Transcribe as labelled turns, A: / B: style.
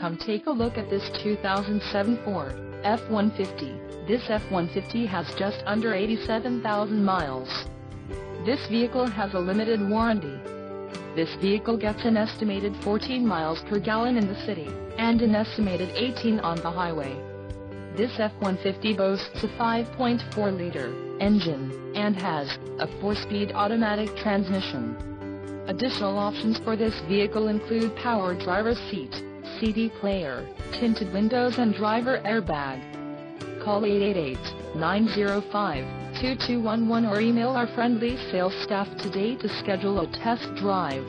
A: Come take a look at this 2007 Ford F-150. This F-150 has just under 87,000 miles. This vehicle has a limited warranty. This vehicle gets an estimated 14 miles per gallon in the city, and an estimated 18 on the highway. This F-150 boasts a 5.4-liter engine, and has a 4-speed automatic transmission. Additional options for this vehicle include power driver's seat, CD player, tinted windows and driver airbag. Call 888-905-2211 or email our friendly sales staff today to schedule a test drive.